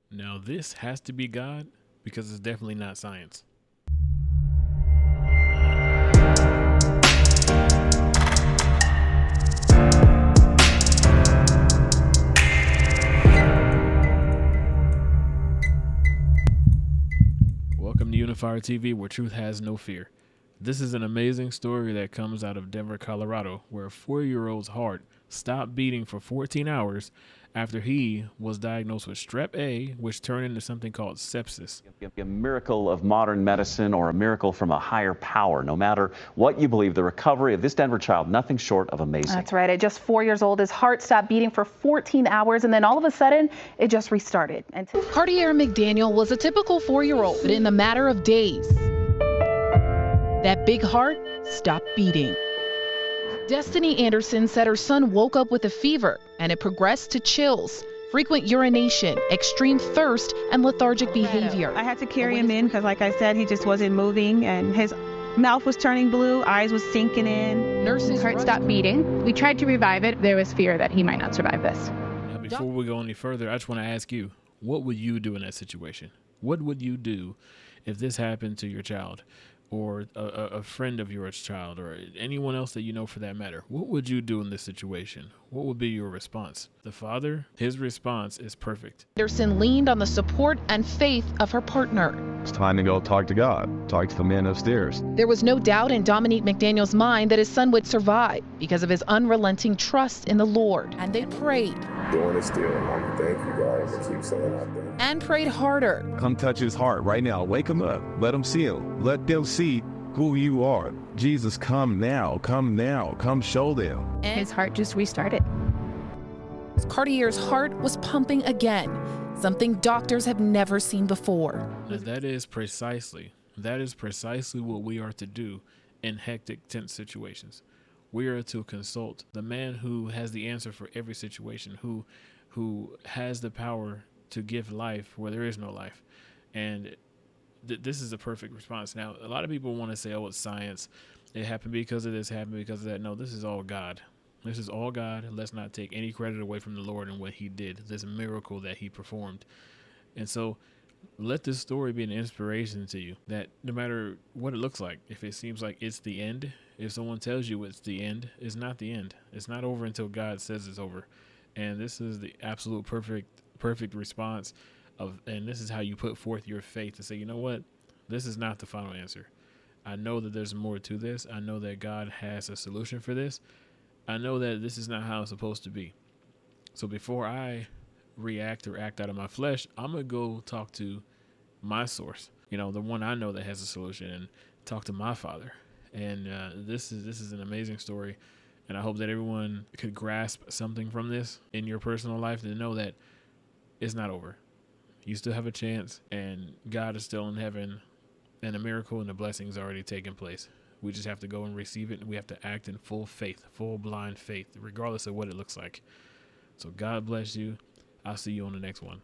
Now, this has to be God because it's definitely not science. Welcome to Unifier TV, where truth has no fear. This is an amazing story that comes out of Denver, Colorado, where a 4-year-old's heart stopped beating for 14 hours after he was diagnosed with strep A, which turned into something called sepsis. A miracle of modern medicine or a miracle from a higher power. No matter what you believe, the recovery of this Denver child, nothing short of amazing. That's right. At just 4 years old, his heart stopped beating for 14 hours, and then all of a sudden, it just restarted. And Cartier McDaniel was a typical 4-year-old, but in a matter of days, that big heart stopped beating. Destiny Anderson said her son woke up with a fever, and it progressed to chills, frequent urination, extreme thirst, and lethargic behavior. I had to carry him in because, like I said, he just wasn't moving, and his mouth was turning blue, eyes was sinking in. Nurses' heart stopped beating. We tried to revive it. There was fear that he might not survive this. Now, before we go any further, I just want to ask you, what would you do in that situation? What would you do if this happened to your child, or a friend of yours child, or anyone else that you know for that matter? What would you do in this situation? What would be your response? The father, his response is perfect. Anderson leaned on the support and faith of her partner. It's time to go talk to God, talk to the man upstairs. There was no doubt in Dominique McDaniel's mind that his son would survive because of his unrelenting trust in the Lord. And they prayed. Doing it still. I'm thank you, God. I'm gonna keep saying I thank you. And prayed harder. Come touch his heart right now. Wake him up. Let him see him. Let them see who you are. Jesus, come now. Come now. Come show them. And his heart just restarted. Cartier's heart was pumping again, something doctors have never seen before. Now, that is precisely what we are to do in hectic, tense situations. We are to consult the man who has the answer for every situation, who has the power to give life where there is no life. And this is a perfect response. Now, a lot of people want to say, oh, it's science. It happened because of this, happened because of that. No, this is all God. This is all God. Let's not take any credit away from the Lord and what he did, this miracle that he performed. And so let this story be an inspiration to you that no matter what it looks like, if it seems like it's the end, if someone tells you it's the end, it's not the end. It's not over until God says it's over. And this is the absolute perfect response and this is how you put forth your faith to say, you know what? This is not the final answer. I know that there's more to this. I know that God has a solution for this. I know that this is not how it's supposed to be. So before I react or act out of my flesh, I'm going to go talk to my source, the one I know that has a solution, and talk to my Father. And this is an amazing story. And I hope that everyone could grasp something from this in your personal life to know that it's not over. You still have a chance, and God is still in heaven, and a miracle and a blessing is already taking place. We just have to go and receive it, and we have to act in full faith, full blind faith, regardless of what it looks like. So God bless you. I'll see you on the next one.